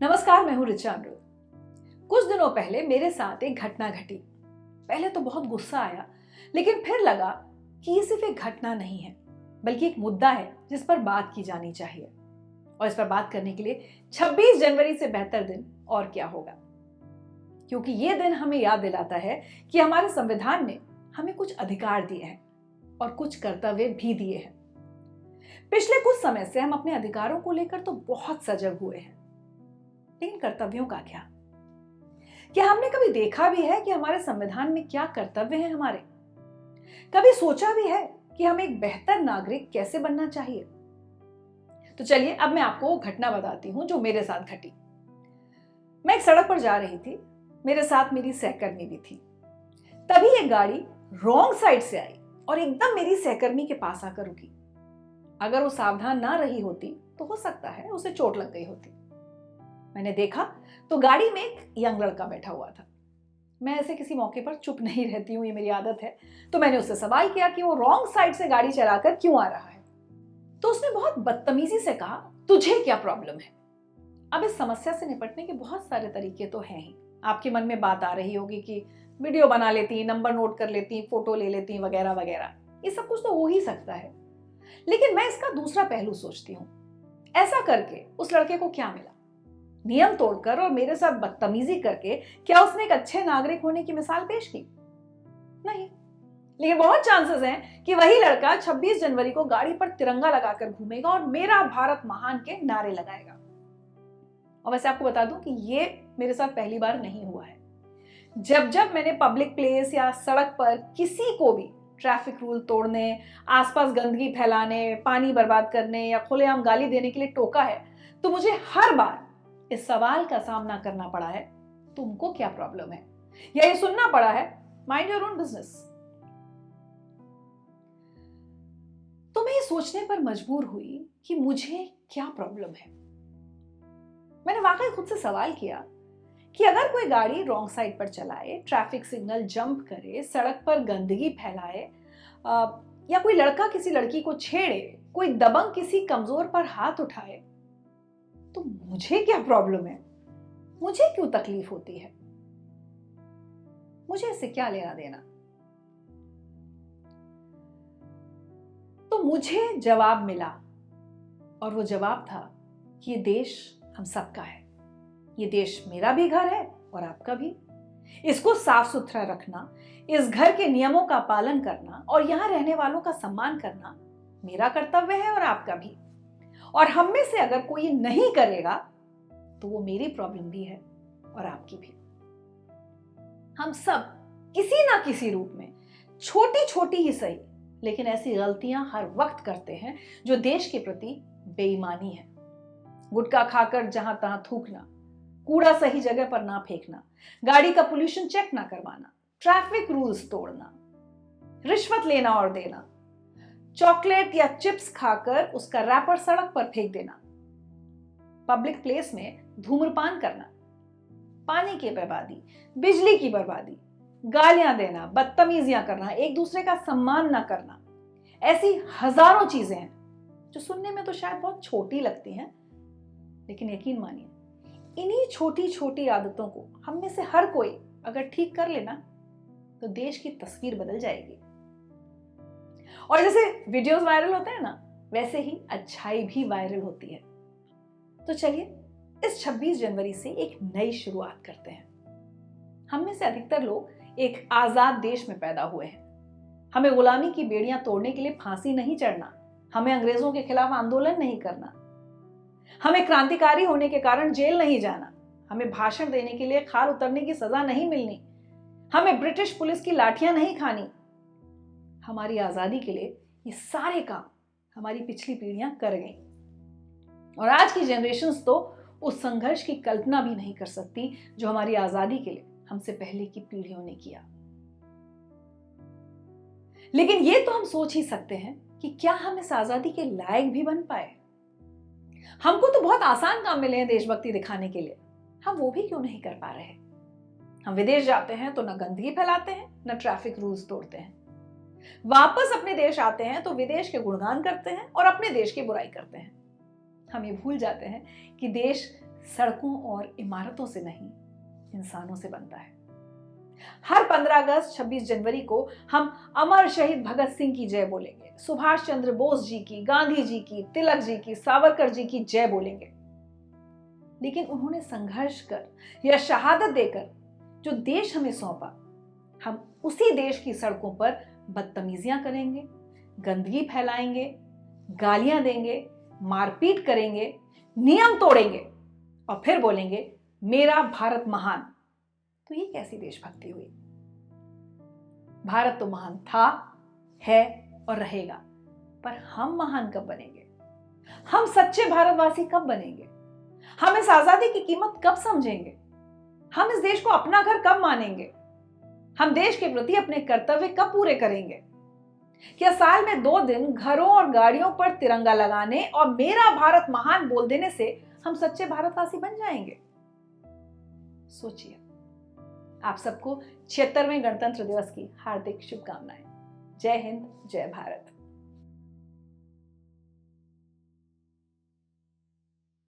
नमस्कार, मैं हूं ऋचा अमृत। कुछ दिनों पहले मेरे साथ एक घटना घटी। पहले तो बहुत गुस्सा आया, लेकिन फिर लगा कि ये सिर्फ एक घटना नहीं है, बल्कि एक मुद्दा है जिस पर बात की जानी चाहिए। और इस पर बात करने के लिए 26 जनवरी से बेहतर दिन और क्या होगा, क्योंकि ये दिन हमें याद दिलाता है कि हमारे संविधान ने हमें कुछ अधिकार दिए हैं और कुछ कर्तव्य भी दिए हैं। पिछले कुछ समय से हम अपने अधिकारों को लेकर तो बहुत सजग हुए हैं, लेकिन कर्तव्यों का क्या हमने कभी देखा भी है कि हमारे संविधान में क्या कर्तव्य हैं हमारे? कभी सोचा भी है कि हमें एक बेहतर नागरिक कैसे बनना चाहिए? तो चलिए अब मैं आपको घटना बताती हूं जो मेरे साथ घटी। मैं एक सड़क पर जा रही थी, मेरे साथ मेरी सहकर्मी भी थी। तभी एक गाड़ी रॉन्ग साइड से आई और एकदम मेरी सहकर्मी के पास आकर रुकी। अगर वो सावधान ना रही होती तो हो सकता है उसे चोट लग गई होती। मैंने देखा तो गाड़ी में एक यंग लड़का बैठा हुआ था। मैं ऐसे किसी मौके पर चुप नहीं रहती हूँ, ये मेरी आदत है। तो मैंने उससे सवाल किया कि वो रॉन्ग साइड से गाड़ी चलाकर क्यों आ रहा है। तो उसने बहुत बदतमीजी से कहा, तुझे क्या प्रॉब्लम है? अब इस समस्या से निपटने के बहुत सारे तरीके तो हैं ही। आपके मन में बात आ रही होगी कि वीडियो बना लेती, नंबर नोट कर लेती, फोटो ले लेती वगैरह वगैरह। ये सब कुछ तो हो ही सकता है, लेकिन मैं इसका दूसरा पहलू सोचती हूँ। ऐसा करके उस लड़के को क्या मिला? नियम तोड़कर और मेरे साथ बदतमीजी करके क्या उसने एक अच्छे नागरिक होने की मिसाल पेश की? नहीं। लेकिन बहुत चांसेस हैं कि वही लड़का 26 जनवरी को गाड़ी पर तिरंगा लगाकर घूमेगा और मेरा भारत महान के नारे लगाएगा। और वैसे आपको बता दूं कि ये मेरे साथ पहली बार नहीं हुआ है। जब जब मैंने पब्लिक प्लेस या सड़क पर किसी को भी ट्रैफिक रूल तोड़ने, आसपास गंदगी फैलाने, पानी बर्बाद करने या खुलेआम गाली देने के लिए टोका है, तो मुझे हर बार इस सवाल का सामना करना पड़ा है, तुमको क्या प्रॉब्लम है? या ये सुनना पड़ा है, माइंड योर ओन बिजनेस। तो मैं ये सोचने पर मजबूर हुई कि मुझे क्या प्रॉब्लम है। मैंने वाकई खुद से सवाल किया कि अगर कोई गाड़ी रॉन्ग साइड पर चलाए, ट्रैफिक सिग्नल जंप करे, सड़क पर गंदगी फैलाए, या कोई लड़का किसी लड़की को छेड़े, कोई दबंग किसी कमजोर पर हाथ उठाए, तो मुझे क्या प्रॉब्लम है? मुझे क्यों तकलीफ होती है? मुझे इससे क्या लेना देना? तो मुझे जवाब मिला, और वो जवाब था कि ये देश हम सबका है। ये देश मेरा भी घर है और आपका भी। इसको साफ सुथरा रखना, इस घर के नियमों का पालन करना और यहां रहने वालों का सम्मान करना मेरा कर्तव्य है और आपका भी। और हम में से अगर कोई नहीं करेगा तो वो मेरी प्रॉब्लम भी है और आपकी भी। हम सब किसी ना किसी रूप में, छोटी छोटी ही सही, लेकिन ऐसी गलतियां हर वक्त करते हैं जो देश के प्रति बेईमानी है। गुटखा खाकर जहां तहां थूकना, कूड़ा सही जगह पर ना फेंकना, गाड़ी का पोल्यूशन चेक ना करवाना, ट्रैफिक रूल्स तोड़ना, रिश्वत लेना और देना, चॉकलेट या चिप्स खाकर उसका रैपर सड़क पर फेंक देना, पब्लिक प्लेस में धूम्रपान करना, पानी की बर्बादी, बिजली की बर्बादी, गालियां देना, बदतमीजियां करना, एक दूसरे का सम्मान ना करना। ऐसी हजारों चीजें हैं जो सुनने में तो शायद बहुत छोटी लगती हैं, लेकिन यकीन मानिए इन्हीं छोटी छोटी आदतों को हम में से हर कोई अगर ठीक कर लेना तो देश की तस्वीर बदल जाएगी। और जैसे वीडियोस वायरल होते हैं ना, वैसे ही अच्छाई भी वायरल होती है। तो चलिए इस 26 जनवरी से एक नई शुरुआत करते हैं। हम में से अधिकतर लोग एक आजाद देश में पैदा हुए हैं। हमें गुलामी की बेड़ियां तोड़ने के लिए फांसी नहीं चढ़ना, हमें अंग्रेजों के खिलाफ आंदोलन नहीं करना, हमें क्रांतिकारी होने के कारण जेल नहीं जाना, हमें भाषण देने के लिए खाल उतरने की सजा नहीं मिलनी, हमें ब्रिटिश पुलिस की लाठियां नहीं खानी। हमारी आजादी के लिए ये सारे काम हमारी पिछली पीढ़ियां कर गई, और आज की जनरेशन्स तो उस संघर्ष की कल्पना भी नहीं कर सकती जो हमारी आजादी के लिए हमसे पहले की पीढ़ियों ने किया। लेकिन ये तो हम सोच ही सकते हैं कि क्या हम इस आजादी के लायक भी बन पाए? हमको तो बहुत आसान काम मिले हैं देशभक्ति दिखाने के लिए, हम वो भी क्यों नहीं कर पा रहे? हम विदेश जाते हैं तो न गंदगी फैलाते हैं, न ट्रैफिक रूल्स तोड़ते हैं। वापस अपने देश आते हैं तो विदेश के गुणगान करते हैं और अपने देश की बुराई करते हैं। हम ये भूल जाते हैं कि देश सड़कों और इमारतों से नहीं, इंसानों से बनता है। हर 15 अगस्त 26 जनवरी को हम अमर शहीद भगत सिंह की जय बोलेंगे, सुभाष चंद्र बोस जी की, गांधी जी की, तिलक जी की, सावरकर जी की जय बोलेंगे। लेकिन उन्होंने संघर्ष कर या शहादत देकर जो देश हमें सौंपा, हम उसी देश की सड़कों पर बदतमीजियां करेंगे, गंदगी फैलाएंगे, गालियां देंगे, मारपीट करेंगे, नियम तोड़ेंगे और फिर बोलेंगे मेरा भारत महान। तो ये कैसी देशभक्ति हुई? भारत तो महान था, है और रहेगा, पर हम महान कब बनेंगे? हम सच्चे भारतवासी कब बनेंगे? हम इस आजादी की कीमत कब समझेंगे? हम इस देश को अपना घर कब मानेंगे? हम देश के प्रति अपने कर्तव्य कब पूरे करेंगे? क्या साल में 2 दिन घरों और गाड़ियों पर तिरंगा लगाने और मेरा भारत महान बोल देने से हम सच्चे भारतवासी बन जाएंगे? सोचिए। आप सबको 76वें गणतंत्र दिवस की हार्दिक शुभकामनाएं। जय हिंद, जय भारत।